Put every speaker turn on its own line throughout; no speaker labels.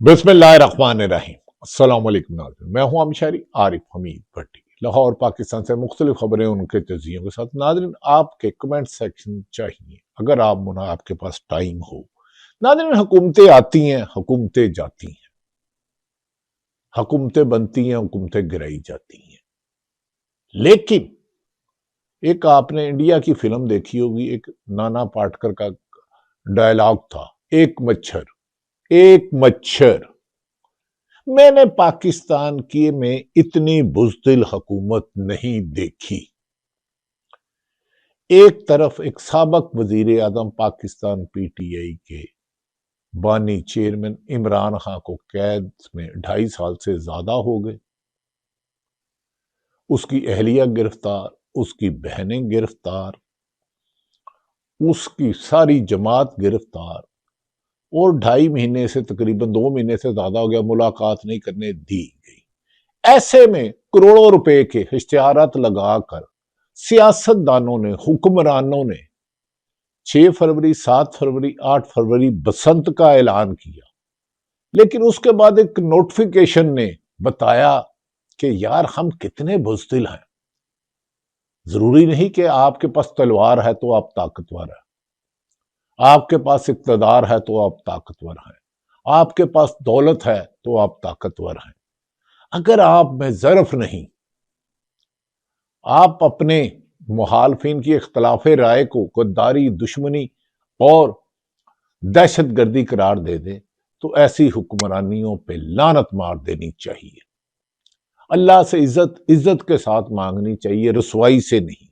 बिस्मिल्लाहिर्रहमानिर्रहीम। अस्सलाम वालेकुम नाज़रीन, मैं हूं अमशारी आरिफ हमीद भट्टी। लाहौर पाकिस्तान से मुख्तलिफ खबरें उनके तजियों के साथ। नाज़रीन, आपके कमेंट सेक्शन चाहिए अगर आपके पास टाइम हो। नाज़रीन, हुकूमतें आती हैं, हुकूमतें जाती हैं, हुकूमतें बनती हैं, हुकूमतें गिराई जाती हैं। लेकिन एक आपने इंडिया की फिल्म देखी होगी, एक नाना पाटेकर का डायलॉग था, एक मच्छर। मैंने पाकिस्तान की में इतनी बुज़दिल हुकूमत नहीं देखी। एक तरफ एक साबक वजीर आजम पाकिस्तान पीटीआई के बानी चेयरमैन इमरान खान को कैद में 2.5 साल से ज्यादा हो गए, उसकी अहलिया गिरफ्तार, उसकी बहनें गिरफ्तार, उसकी सारी जमात गिरफ्तार, और 2.5 महीने से तकरीबन 2 महीने से ज्यादा हो गया मुलाकात नहीं करने दी गई। ऐसे में करोड़ों रुपए के इश्तिहारात लगाकर सियासतदानों ने, हुक्मरानों ने 6 फरवरी, 7 फरवरी, 8 फरवरी बसंत का ऐलान किया। लेकिन उसके बाद एक नोटिफिकेशन ने बताया कि यार हम कितने बुज़दिल हैं। जरूरी नहीं कि आपके पास तलवार है तो आप ताकतवर है, आपके पास इक्तदार है तो आप ताकतवर हैं, आपके पास दौलत है तो आप ताकतवर हैं। अगर आप में ज़र्फ नहीं, आप अपने मुखालफिन की इख्तलाफ राय को गद्दारी, दुश्मनी और दहशतगर्दी करार दे दें, तो ऐसी हुक्मरानियों पे लानत मार देनी चाहिए। अल्लाह से इज्जत इज्जत के साथ मांगनी चाहिए, रसवाई से नहीं।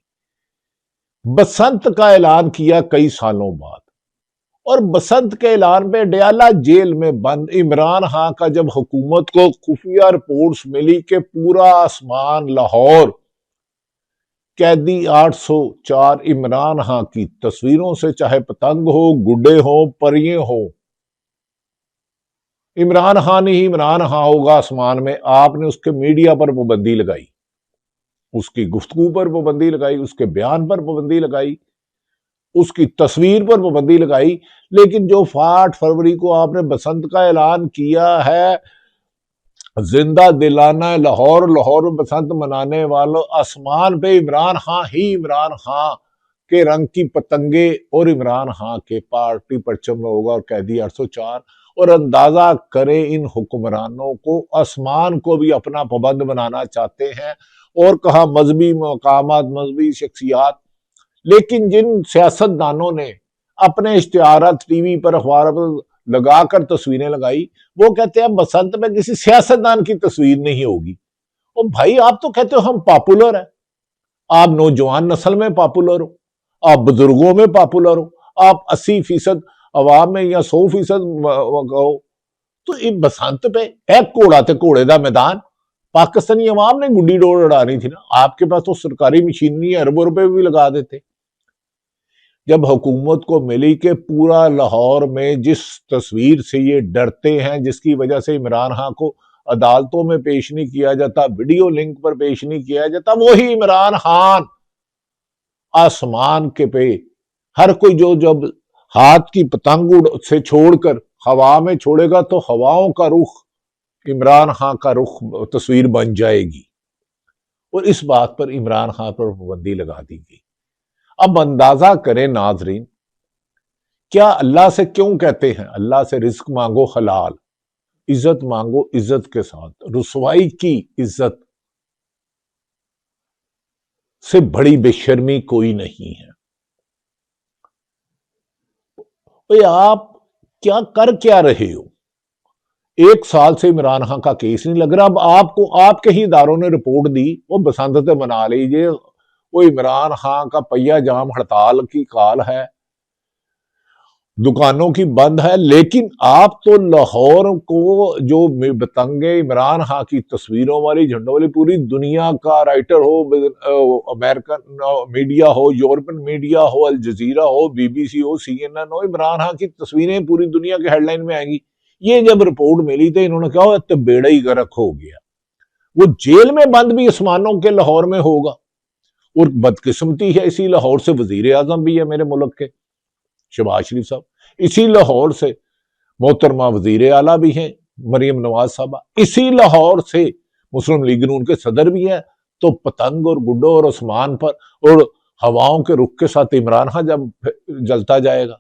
बसंत का ऐलान किया कई सालों बाद, और बसंत के ऐलान पे डयाला जेल में बंद इमरान खान का जब हुकूमत को खुफिया रिपोर्ट्स मिली कि पूरा आसमान लाहौर कैदी 804 इमरान खान की तस्वीरों से, चाहे पतंग हो, गुड्डे हो, परिये हो, इमरान खान ही इमरान खान होगा आसमान में। आपने उसके मीडिया पर पाबंदी लगाई, उसकी गुफ्तगू पर पाबंदी लगाई, उसके बयान पर पाबंदी लगाई, उसकी तस्वीर पर पाबंदी लगाई। लेकिन जो 8 फरवरी को आपने बसंत का ऐलान किया है, जिंदा दिलाना लाहौर, लाहौर में बसंत मनाने वालों, आसमान पे इमरान खान ही इमरान खान के रंग की पतंगे और इमरान खान के पार्टी परचम में होगा और कैदी 804। और अंदाजा करें, इन हुक्मरानों को आसमान को भी अपना पाबंद बनाना चाहते हैं, और कहा मजहबी मकामात, मजहबी शख्सियात। लेकिन जिन सियासतदानों ने अपने इश्तिहारात टीवी पर, अखबार पर लगाकर तस्वीरें लगाई, वो कहते हैं बसंत में किसी सियासतदान की तस्वीर नहीं होगी। और भाई, आप तो कहते हो हम पॉपुलर है, आप नौजवान नस्ल में पॉपुलर हो, आप बुजुर्गों में पॉपुलर हो, आप 80% अवाम में या 100% हो, तो इन बसंत पे एक घोड़ा ते घोड़े का मैदान पाकिस्तानी अवाम ने गुड्डी डोर उड़ानी थी ना। आपके पास तो सरकारी मशीनरी अरबों रुपए भी लगा देते। जब हुकूमत को मिली कि पूरा लाहौर में जिस तस्वीर से ये डरते हैं, जिसकी वजह से इमरान खान को अदालतों में पेश नहीं किया जाता, वीडियो लिंक पर पेश नहीं किया जाता, वही इमरान खान आसमान के पे हर कोई जो जब हाथ की पतंग से छोड़कर हवा में छोड़ेगा तो हवाओं का रुख इमरान खान का रुख तस्वीर बन जाएगी। और इस बात पर इमरान खान पर पाबंदी लगा दी गई। अब अंदाजा करें नाजरीन, क्या अल्लाह से क्यों कहते हैं अल्लाह से रिस्क मांगो हलाल, इज्जत मांगो इज्जत के साथ। रुसवाई की इज्जत से बड़ी बेशर्मी कोई नहीं है। भाई, आप क्या रहे हो? 1 साल से इमरान खान का केस नहीं लग रहा। अब आपको आपके ही इदारों ने रिपोर्ट दी, वो बसंत मना लीजिए, वो इमरान खान का पहिया जाम हड़ताल की काल है, दुकानों की बंद है। लेकिन आप तो लाहौर को जो बतंगे इमरान खान की तस्वीरों वाली, झंडों वाली, पूरी दुनिया का राइटर हो, अमेरिकन मीडिया हो, यूरोपियन मीडिया हो, अल जजीरा हो, बीबीसी हो, CNN हो, इमरान खान की तस्वीरें पूरी दुनिया के हेडलाइन में आएंगी। ये जब रिपोर्ट मिली तो इन्होंने कहा तो बेड़ा ही गर्क हो गया। वो जेल में बंद भी आसमानों के लाहौर में होगा। और बदकिस्मती है, इसी लाहौर से वजीर आजम भी है मेरे मुल्क के, शहबाज शरीफ साहब। इसी लाहौर से मोहतरमा वजीर आला भी हैं, मरियम नवाज साहबा, इसी लाहौर से मुस्लिम लीग नून के सदर भी है। तो पतंग और गुड्डो और आसमान पर और हवाओं के रुख के साथ इमरान खान जब जलता जाएगा,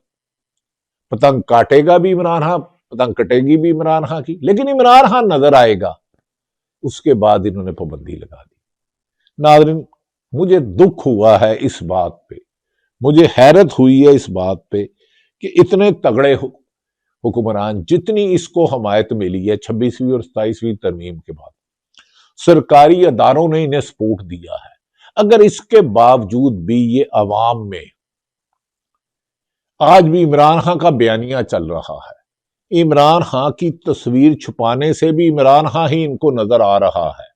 पतंग काटेगा भी इमरान खान, पतंग कटेगी भी इमरान खान की, लेकिन इमरान खान नजर आएगा। उसके बाद इन्होंने पाबंदी लगा दी। नाज़रीन, मुझे दुख हुआ है इस बात पे, मुझे हैरत हुई है इस बात पे कि इतने तगड़े हुक्मरान, जितनी इसको हमायत मिली है 26वीं और 27वीं तरमीम के बाद, सरकारी अदारों ने इन्हें सपोर्ट दिया है, अगर इसके बावजूद भी ये अवाम में आज भी इमरान खान का बयानिया चल रहा है, इमरान खान की तस्वीर छुपाने से भी इमरान खान ही इनको नजर आ रहा है,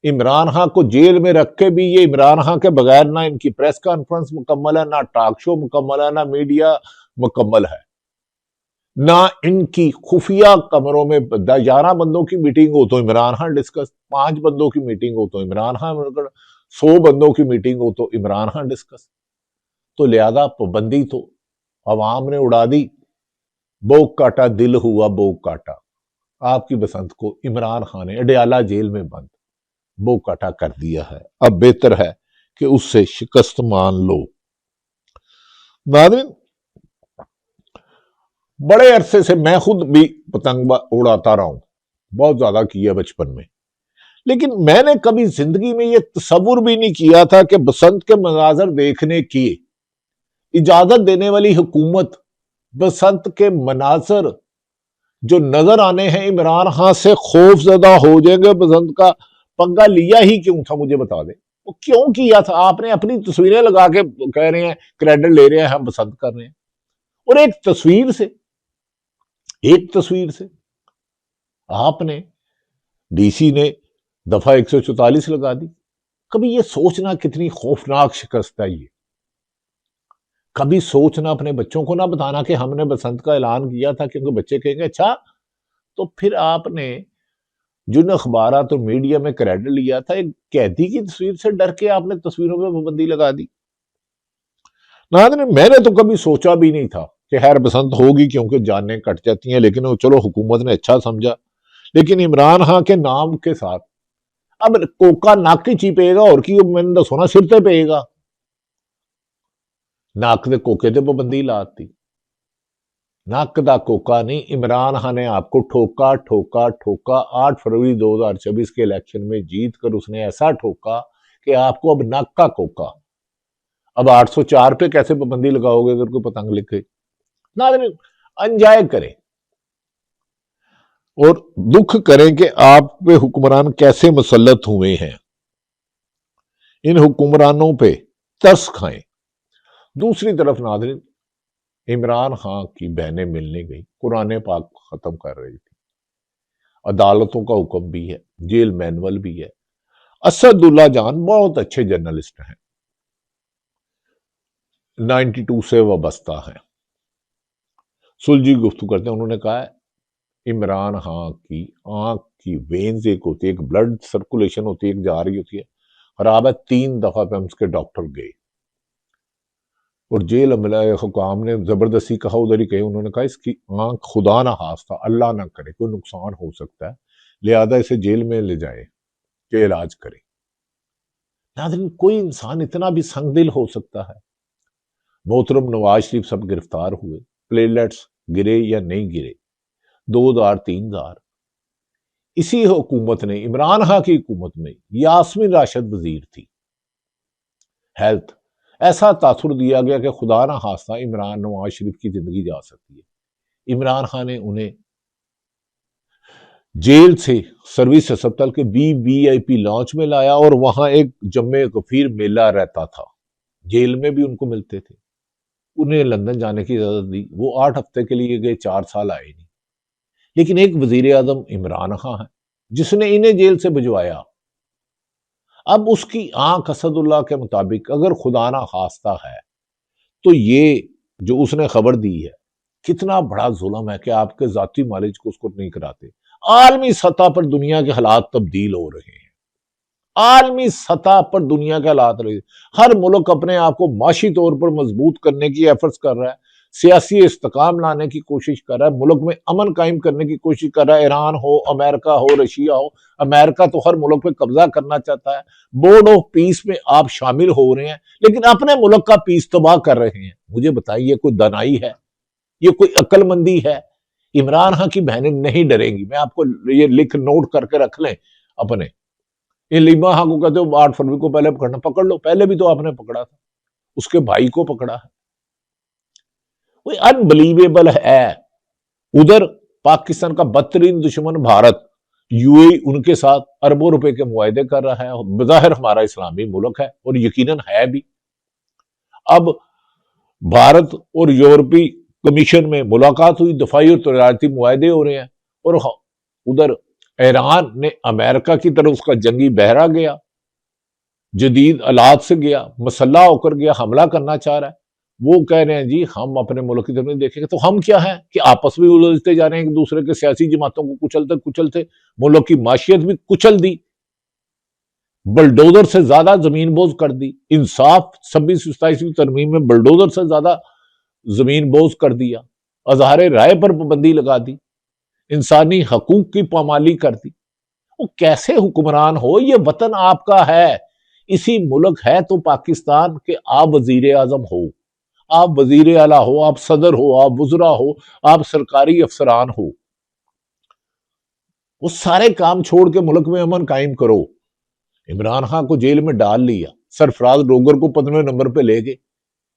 इमरान खान को जेल में रख के भी ये इमरान खान के बगैर ना इनकी प्रेस कॉन्फ्रेंस मुकम्मल है, ना टॉक शो मुकम्मल है, ना मीडिया मुकम्मल है, ना इनकी खुफिया कमरों में 11 बंदों की मीटिंग हो तो इमरान खान डिस्कस, 5 बंदों की मीटिंग हो तो इमरान खान, 100 बंदों की मीटिंग हो तो इमरान खान डिस्कस। तो लिहाजा पाबंदी तो अवाम ने उड़ा दी, बोक काटा दिल हुआ बोक काटा। आपकी बसंत को इमरान खान ने अडयाला जेल में बंद बोक काटा कर दिया है, अब बेहतर है कि उससे शिकस्त मान लो। नाज़रीन, बड़े अरसे से मैं खुद भी पतंग उड़ाता रहा हूं, बहुत ज्यादा किया बचपन में, लेकिन मैंने कभी जिंदगी में यह तसव्वुर भी नहीं किया था कि बसंत के मनाजर देखने की इजाजत देने वाली हुकूमत बसंत के मनाजर जो नजर आने हैं इमरान खान से खौफजदा हो जाएंगे। बसंत का पंगा लिया ही क्यों था, मुझे बता दें, वो क्यों किया था? आपने अपनी तस्वीरें लगा के कह रहे हैं, क्रेडिट ले रहे हैं, हम बसंत कर रहे हैं, और एक तस्वीर से आपने डीसी ने दफा 144 लगा दी। कभी ये सोचना कितनी खौफनाक शिकस्त है ये, कभी सोचना अपने बच्चों को ना बताना कि हमने बसंत का ऐलान किया था, क्योंकि बच्चे कहेंगे अच्छा तो फिर आपने जिन अखबार तो मीडिया में क्रेडिट लिया था, एक कैदी की तस्वीर से डर के आपने तस्वीरों में पाबंदी लगा दी। नाज़रीन, मैंने तो कभी सोचा भी नहीं था कि खैर बसंत होगी क्योंकि जानें कट जाती हैं, लेकिन चलो हुकूमत ने अच्छा समझा। लेकिन इमरान खान के नाम के साथ अब कोका नाक की चीपेगा और की मैंने दसो ना सिर ते पेगा, नाक दे कोके ते पाबंदी लाती, नक दा कोका नहीं। इमरान खान ने आपको ठोका ठोका ठोका। 8 फरवरी 2024 के इलेक्शन में जीत कर उसने ऐसा ठोका कि आपको अब नक का कोका। अब 804 पे कैसे पाबंदी लगाओगे अगर कोई पतंग लिखे? नाज़रीन, एंजॉय करें और दुख करें कि आप पे हुक्मरान कैसे मुसल्लत हुए हैं, इन हुक्मरानों पे तरस खाएं। दूसरी तरफ नाज़रीन, इमरान खान की बहनें मिलने गई, कुरान पाक खत्म कर रही थी, अदालतों का हुक्म भी है, जेल मैनुअल भी है। असदुल्ला जान बहुत अच्छे जर्नलिस्ट हैं, 92 से वाबस्ता है, सुलझी गुफ्तगू करते हैं। उन्होंने कहा है इमरान खान की आंख की वेन्स एक होती है, एक ब्लड सर्कुलेशन होती है, एक जा रही होती है, खराब है। 3 दफा पे हम उसके डॉक्टर गए और जेल अमला हुकाम ने जबरदस्ती कहा, उधर ही कहे। उन्होंने कहा इसकी आंख खुदा ना खास्ता, अल्लाह ना करे, कोई नुकसान हो सकता है, लिहाजा इसे जेल में ले जाए कि इलाज करे। नाज़रीन, कोई इंसान इतना भी संगदिल हो सकता है? मोहतरम नवाज शरीफ सब गिरफ्तार हुए, प्लेटलेट्स गिरे या नहीं गिरे, 2000 3000। इसी हुकूमत ने, इमरान खान की हुकूमत में यास्मीन राशिद वजीर थी हेल्थ, ऐसा तासुर दिया गया कि खुदा ना खास्ता इमरान नवाज शरीफ की जिंदगी जा सकती है। इमरान खान ने उन्हें जेल से सर्विस अस्पताल के VVIP लॉन्च में लाया और वहां एक जम्मे गफीर मेला रहता था, जेल में भी उनको मिलते थे। उन्हें लंदन जाने की इजाजत दी, वो 8 हफ्ते के लिए गए, 4 साल आए नहीं। लेकिन एक वजीर आजम इमरान खान है जिसने इन्हें जेल से भिजवाया। अब उसकी आंख असदुल्ला के मुताबिक अगर खुदा ना खास्ता है तो ये जो उसने खबर दी है कितना बड़ा जुल्म है कि आपके जाती मालिज को उसको नहीं कराते। आलमी सतह पर दुनिया के हालात तब्दील हो रहे हैं, आलमी सतह पर दुनिया के हालात रहे। हर मुल्क अपने आप को माशी तौर पर मजबूत करने की एफर्ट्स कर रहा है। सियासी इस्तेकाम लाने की कोशिश कर रहा है, मुल्क में अमन कायम करने की कोशिश कर रहा है। ईरान हो, अमेरिका हो, रशिया हो। अमेरिका तो हर मुल्क पे कब्जा करना चाहता है। बोर्ड ऑफ पीस में आप शामिल हो रहे हैं, लेकिन अपने मुल्क का पीस तबाह कर रहे हैं। मुझे बताइए, कोई दनाई है? ये कोई अक्लमंदी है? इमरान खान की बहनें नहीं डरेंगी। मैं आपको ये लिख नोट करके रख लें अपने। ये लीमा खान को कहते हो 8 फरवरी को पहले पकड़ना, पकड़ लो। पहले भी तो आपने पकड़ा था, उसके भाई को पकड़ा है। वो अनबिलीवेबल है। उधर पाकिस्तान का बदतरीन दुश्मन भारत, यूएई उनके साथ अरबों रुपए के मुआहदे कर रहा है। बज़ाहिर हमारा इस्लामी मुल्क है और यकीनन है भी। अब भारत और यूरोपीय कमीशन में मुलाकात हुई, दफाई और तजारती मुआहदे हो रहे हैं। और उधर ईरान ने अमेरिका की तरफ उसका जंगी बहरा गया, जदीद आलात से गया, मसल्ला होकर गया, हमला करना चाह रहा है। वो कह रहे हैं जी हम अपने मुल्क की तरफ नहीं देखेंगे। तो हम क्या है कि आपस में उलझते जा रहे हैं, एक दूसरे के सियासी जमातों को कुचलते कुचलते मुल्क की माशियत भी कुचल दी, बलडोजर से ज्यादा जमीन बोझ कर दी। इंसाफ 26-27 तरमीम में बलडोजर से ज्यादा जमीन बोझ कर दिया। अजहार राय पर पाबंदी लगा दी, इंसानी हकूक की पामाली कर दी। वो कैसे हुक्मरान हो? ये वतन आपका है, इसी मुल्क है तो पाकिस्तान के आप वजीर आजम हो, आप वजीर आला हो, आप सदर हो, आप वुजरा हो, आप सरकारी अफसरान हो। वो सारे काम छोड़ के मुल्क में अमन कायम करो। इमरान खान को जेल में डाल लिया, सरफराज डोगर को 15वें नंबर पे ले गए।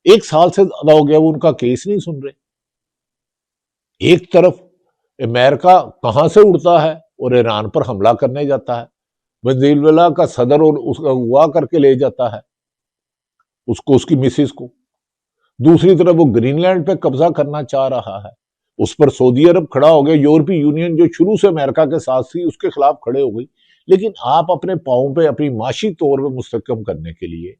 1 साल से ज्यादा हो गया वो उनका केस नहीं सुन रहे। एक तरफ अमेरिका कहां से उड़ता है और ईरान पर हमला करने जाता है, वेनेजुएला का सदर और उसका अगवा करके ले जाता है उसको, उसकी मिसिस को। दूसरी तरफ वो ग्रीनलैंड पे कब्जा करना चाह रहा है, उस पर सऊदी अरब खड़ा हो गया। यूरोपीय यूनियन जो शुरू से अमेरिका के साथ थी उसके खिलाफ खड़े हो गई। लेकिन आप अपने पांव पे अपनी माशी तौर पे मुस्तकम करने के लिए,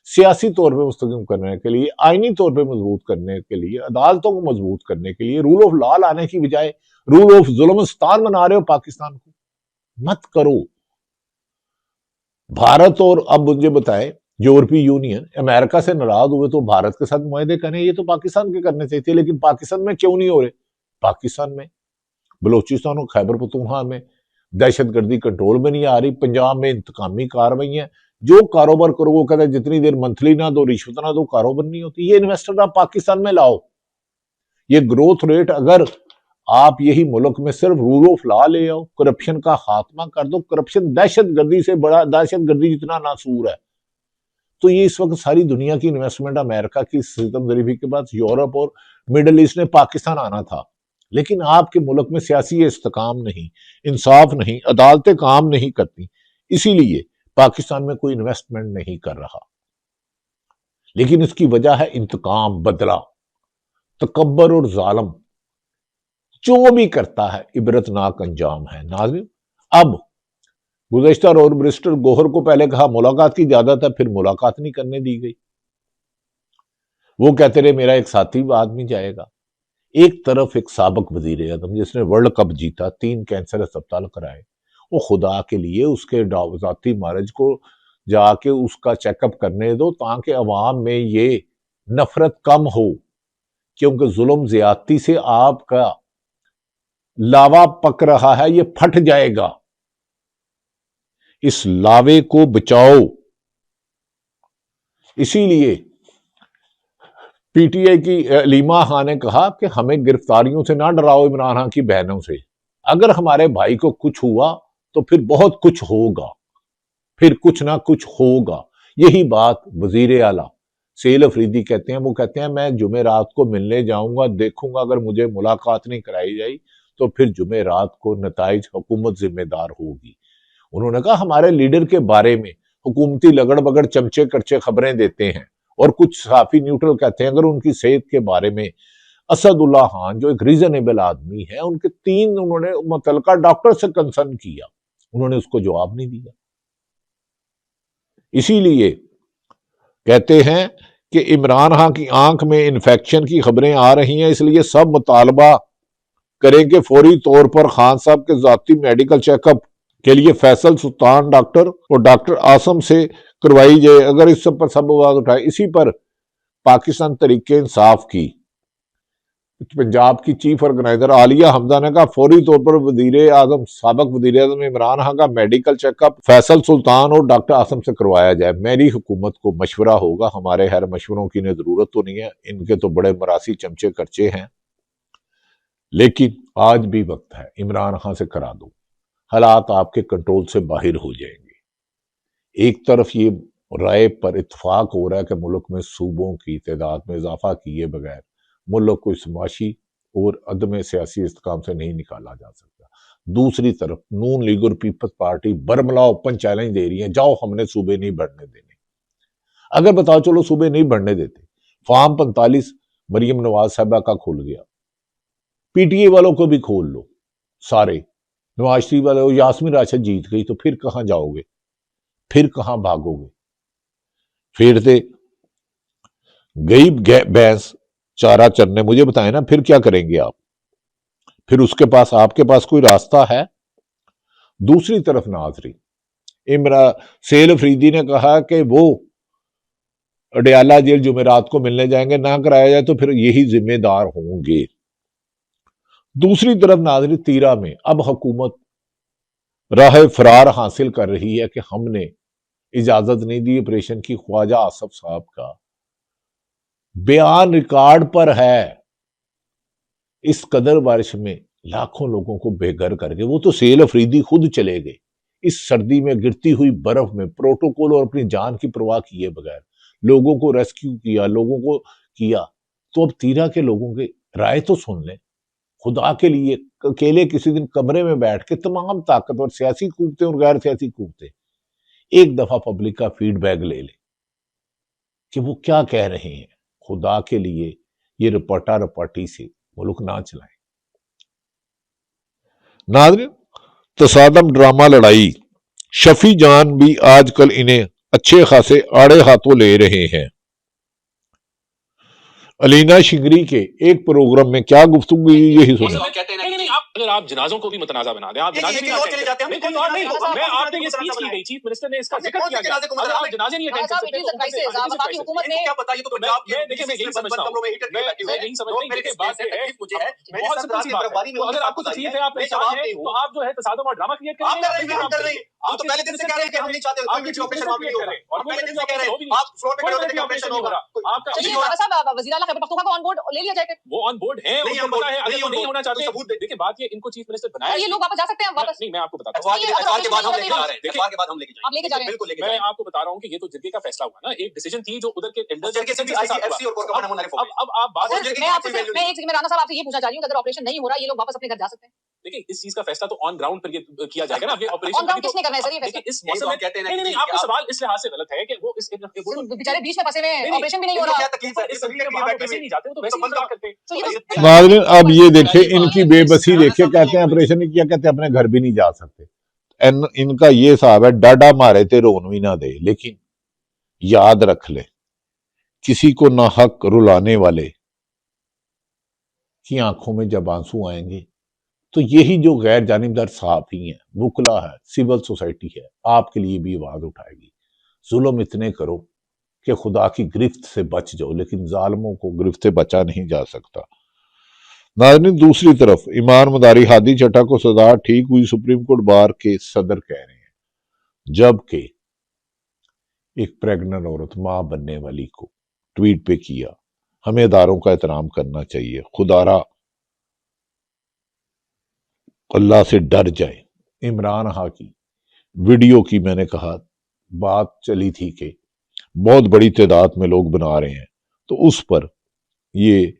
सियासी तौर पे मुस्तकम करने के लिए, आईनी तौर पे मजबूत करने के लिए, अदालतों को मजबूत करने के लिए रूल ऑफ लॉ लाने की बजाय रूल ऑफ जुल्मिस्तान बना रहे हो पाकिस्तान को। मत करो। भारत और अब मुझे बताए यूरोपीय यूनियन अमेरिका से नाराज हुए तो भारत के साथ मुआहदे करें, ये तो पाकिस्तान के करने चाहिए थे। लेकिन पाकिस्तान में क्यों नहीं हो रहे? पाकिस्तान में, बलोचिस्तान और खैबर पख्तूनख्वा में दहशतगर्दी कंट्रोल में नहीं आ रही। पंजाब में इंतकामी कार्रवाइयां, जो कारोबार करो वो कहता है जितनी देर मंथली ना दो, रिश्वत ना दो, कारोबार नहीं होती। ये इन्वेस्टर आप पाकिस्तान में लाओ। ये ग्रोथ रेट अगर आप यही मुल्क में सिर्फ रूल ऑफ लॉ ले आओ, करप्शन का खात्मा कर दो। करप्शन दहशतगर्दी से बड़ा, दहशतगर्दी जितना नासूर है। तो ये इस वक्त सारी दुनिया की इन्वेस्टमेंट अमेरिका की सितम जरीफी के बाद यूरोप और मिडल ईस्ट ने पाकिस्तान आना था। लेकिन आपके मुल्क में सियासी इस्तेकाम नहीं, इंसाफ नहीं, अदालतें काम नहीं करती, इसीलिए पाकिस्तान में कोई इन्वेस्टमेंट नहीं कर रहा। लेकिन इसकी वजह है इंतकाम, बदला, तकब्बर और जालम। जो भी करता है इबरतनाक अंजाम है। नाज़रीन, अब गुज़श्ता रोज बैरिस्टर गोहर को पहले कहा मुलाकात की इजाजत है, फिर मुलाकात नहीं करने दी गई। वो कहते रहे मेरा एक साथी आदमी जाएगा। एक तरफ एक साबिक वजीर आजम जिसने वर्ल्ड कप जीता, 3 कैंसर अस्पताल कराए, वो खुदा के लिए उसके जाती मरीज को जाके उसका चेकअप करने दो ताकि अवाम में ये नफरत कम हो। क्योंकि जुल्म ज्यादती से आपका लावा पक रहा है, ये फट जाएगा। इस लावे को बचाओ। इसीलिए पीटीआई की लीमा खान ने कहा कि हमें गिरफ्तारियों से ना डराओ, इमरान खान की बहनों से। अगर हमारे भाई को कुछ हुआ तो फिर बहुत कुछ होगा, फिर कुछ ना कुछ होगा। यही बात वजीर आला सेल अफरीदी कहते हैं। वो कहते हैं मैं जुमेरात को मिलने जाऊंगा, देखूंगा अगर मुझे मुलाकात नहीं कराई जाई तो फिर जुमेरात को नताइज हुकूमत जिम्मेदार होगी। उन्होंने कहा हमारे लीडर के बारे में हुकूमती लगड़ बगड़ चमचे कच्चे खबरें देते हैं और कुछ सहाफी न्यूट्रल कहते हैं। अगर उनकी सेहत के बारे में असदुल्ला खान जो एक रीजनेबल आदमी है, उनके 3 उन्होंने मुतलका डॉक्टर से कंसर्न किया, उन्होंने उसको जवाब नहीं दिया। इसीलिए कहते हैं कि इमरान खान की आंख में इन्फेक्शन की खबरें आ रही हैं, इसलिए सब मुतालबा करें कि फौरी तौर पर खान साहब के जाती मेडिकल चेकअप के लिए फैसल सुल्तान डॉक्टर और डॉक्टर आसम से करवाई जाए। अगर इस सब पर सब आवाज उठाए। इसी पर पाकिस्तान तरीके इंसाफ की पंजाब की चीफ ऑर्गेनाइजर आलिया हमजा ने कहा फौरी तौर पर साबिक वजीर आजम इमरान खान का मेडिकल चेकअप फैसल सुल्तान और डॉक्टर आसम से करवाया जाए। मेरी हुकूमत को मशवरा होगा, हमारे हर मशवरों की इन्हें जरूरत तो नहीं है, इनके तो बड़े मरासी चमचे खर्चे हैं, लेकिन आज भी वक्त है, इमरान खान से करा दो, हालात आपके कंट्रोल से बाहर हो जाएंगे। एक तरफ ये राय पर इत्तेफाक हो रहा है कि मुल्क में सूबों की तादाद में इजाफा किए बगैर मुल्क को इस माशी और अदम सियासी इस्तेकाम से नहीं निकाला जा सकता। दूसरी तरफ नून लीग और पीपल्स पार्टी बरमला ओपन चैलेंज दे रही है, जाओ हमने सूबे नहीं बढ़ने देने। अगर बताओ चलो सूबे नहीं बढ़ने देते, फार्म 45 मरियम नवाज साहबा का खुल गया, पीटीए वालों को भी खोल लो, सारे नवाज शरीफ वाले, यास्मीन राशिद जीत गई तो फिर कहां जाओगे, फिर कहां भागोगे? फिर से गई भैंस चारा चरने, मुझे बताएं ना, फिर क्या करेंगे आप? फिर उसके पास आपके पास कोई रास्ता है? दूसरी तरफ नाजरी सेल अफरीदी ने कहा कि वो अडयाला जेल जुमेरात को मिलने जाएंगे, ना कराया जाए तो फिर यही जिम्मेदार होंगे। दूसरी तरफ नाजरी तीरा में अब हुकूमत राह फरार हासिल कर रही है कि हमने इजाजत नहीं दी ऑपरेशन की। ख्वाजा आसफ साहब का बयान रिकॉर्ड पर है, इस कदर बारिश में लाखों लोगों को बेघर करके वो तो सेल अफरीदी खुद चले गए, इस सर्दी में गिरती हुई बर्फ में प्रोटोकॉल और अपनी जान की परवाह किए बगैर लोगों को रेस्क्यू किया, लोगों को किया। तो अब तीरा के लोगों के राय तो सुन लें, खुदा के लिए अकेले किसी दिन कमरे में बैठ के तमाम ताकतवर सियासी कुव्वतें और गैर सियासी कुव्वतें एक दफा पब्लिक का फीडबैक ले ले कि वो क्या कह रहे हैं। खुदा के लिए ये रपाटा रपाटी से मुल्क ना चलाएं। नाज़रीन, तसादम ड्रामा लड़ाई, शफी जान भी आजकल इन्हें अच्छे खासे आड़े हाथों ले रहे हैं। अलीना शिंगरी के एक प्रोग्राम में क्या गुफ्तगू हुई, यही सुनो।
अगर आप जनाजों को भी मुतनाज़ा बना दें, आप जनाजे भी चले जाते हैं, कोई और नहीं, मैं आपने ये स्पीच की गई, चीफ मिनिस्टर ने इसका जिक्र किया गया, अगर आप जनाजे नहीं अटेंड कर सकते तो आपकी हुकूमत ने क्या बताइए तो पंजाब में देखिए मैं यही समझता हूं, मैं यही समझता हूं कि बात ये है मुझे है बहुत सिंपल सी बात है, तो अगर आपको तकलीफ है, आप परेशान हैं, तो आप जो है तसादम और ड्रामा क्रिएट कर रहे हैं। आप तो पहले दिन से कह रहे हैं कि हम नहीं चाहते कोई भी ऑपरेशन वहां पे नहीं हो रहा, और पहले दिन से कह रहे हैं आप फ्लोर पे खड़े होकर ऑपरेशन होगा आपका। चलिए बाबा साहब, वज़ीर आला खैबर पख्तूनख्वा को ऑन बोर्ड ले लिया जाए, वो ऑन बोर्ड है, उनको पता है, अगर वो नहीं होना चाहते सबूत देखिए बात ये इनको चीफ मिनिस्टर बनाया, ये लोग वापस जा सकते हैं वापस नहीं, मैं आपको बताता हूं अखबार के बाद हम लेके जा रहे हैं, अखबार के बाद हम लेके जाएंगे, आप लेके जा रहे हैं, बिल्कुल लेके जाएंगे। मैं आपको बता रहा हूं कि ये तो जिरगे का फैसला हुआ ना, एक डिसीजन थी जो उधर के एल्डर्स के से आईसीएफसी और कोर का नमूना रिफॉर्म। अब आप बात मैं एक सेकंड में राणा साहब आपसे ये पूछना चाह रही हूं कि अगर ऑपरेशन नहीं हो रहा ये लोग वापस अपने घर जा सकते हैं? देखिए इस चीज का फैसला तो ऑन ग्राउंड पर ये किया जाएगा ना, ये ऑपरेशन ऑन ग्राउंड किसने करना है सर? ये फैसला इस मौसम में कहते हैं नहीं, आपका सवाल इस लिहाज से गलत है कि वो इस बेचारे बीच में फंसे हुए हैं, ऑपरेशन भी नहीं हो रहा, क्या तकलीफ है? इस सभी के बाद वैसे नहीं जाते, वो तो वैसे ही करते हैं।
नाज़रीन, अब ये देखिए इनकी बेबसी देखिए, कहते हैं ऑपरेशन नहीं किया, कहते हैं अपने घर भी नहीं जा सकते। इनका ये हिसाब है, डाडा मारे ते रोन भी ना दे। लेकिन याद रख ले, किसी को ना हक रुलाने वाले की आंखों में जब आंसू आएंगे तो यही जो गैर जानिबदार सहाफ़ी हैं, वुकला है, सिविल सोसाइटी है, आपके लिए भी आवाज उठाएगी। जुल्म इतने करो कि खुदा की गिरफ्त से बच जाओ, लेकिन जालिमों को गिरफ्त से बचा नहीं जा सकता। नाज़रीन, दूसरी तरफ ईमान मदारी हादी चड्ढा को सजा ठीक हुई, सुप्रीम कोर्ट बार के सदर कह रहे हैं, जबकि एक प्रेग्नेंट औरत मां बनने वाली को ट्वीट पे किया, हमें इदारों का एहतराम करना चाहिए, खुदारा अल्लाह से डर जाए। इमरान खान की वीडियो की मैंने कहा बात चली थी कि बहुत बड़ी तादाद में लोग बना रहे हैं, तो उस पर ये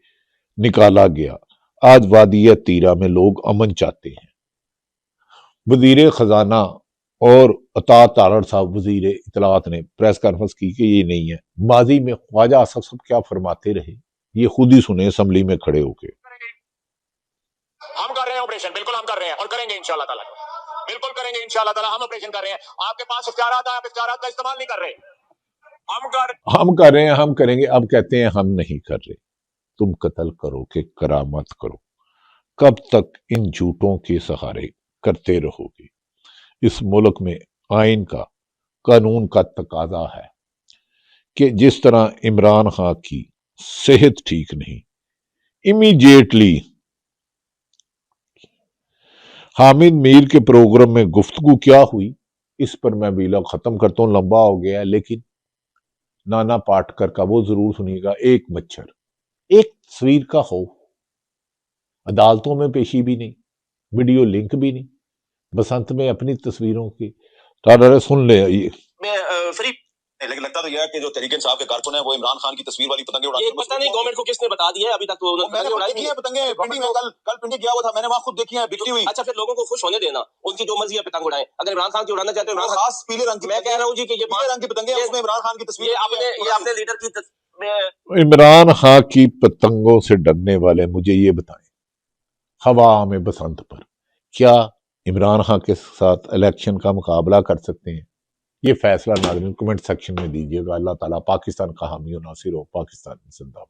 निकाला गया। आज वादिया तीरा में लोग अमन चाहते हैं। वजीर खजाना और अता तारड़ साहब वजीर इतलात ने प्रेस कॉन्फ्रेंस की कि ये नहीं है। माजी में ख्वाजा आसफ साहब क्या फरमाते रहे, ये खुद ही सुने असम्बली में खड़े होके।
हम कर रहे हैं ऑपरेशन, बिल्कुल हम कर रहे हैं और करेंगे इंशाल्लाह ताला, बिल्कुल करेंगे इंशाल्लाह ताला। हम ऑपरेशन कर रहे हैं, आपके पास इख्तियारात है, आप इख्तियारात का इस्तेमाल नहीं कर रहे।
हम कर रहे हैं, हम करेंगे। अब कहते हैं हम नहीं कर रहे। तुम कत्ल करो कि करामत करो, कब तक इन झूठों के सहारे करते रहोगे? इस मुल्क में आइन का, कानून का तकाजा है कि जिस तरह इमरान खान की सेहत ठीक नहीं, इमीडिएटली हामिद मीर के प्रोग्राम में गुफ्तगू क्या हुई, इस पर मैं वीला खत्म करता हूं, लंबा हो गया, लेकिन नाना पाटकर का वो जरूर सुनिएगा। एक मच्छर, एक तस्वीर का खौफ, अदालतों में पेशी भी नहीं, वीडियो लिंक भी नहीं, बसंत में अपनी तस्वीरों की तो सुन ले।
मैं फ्री लेकिन लगता तो यह है कि जो तहरीक इंसाफ के कारकुन है वो इमरान खान की तस्वीर वाली पतंगे उड़ाते हैं। पता नहीं गवर्नमेंट को किसने बता दिया है, अभी तक तो मैंने देखी है पतंगे पिंडी में, कल पिंडी गया हुआ था, मैंने वहां खुद देखी है बिकती हुई। अच्छा, फिर लोगों को खुश होने देना, उनकी जो मर्जी है पतंग उड़ाएं। अगर इमरान खान की उड़ाना चाहते हो, खास पीले रंग की, मैं कह रहा हूं जी कि ये पीले रंग की पतंगे हैं, उसमें इमरान खान की तस्वीर, ये अपने लीडर की
इमरान खान की पतंगों से डरने वाले मुझे ये बताएं, हवा में बसंत पर क्या इमरान खान के साथ इलेक्शन का मुकाबला कर सकते हैं? ये फैसला नाज़रीन कमेंट सेक्शन में दीजिएगा। अल्लाह ताला पाकिस्तान का हामी और नासिर हो। पाकिस्तान जिंदाबाद।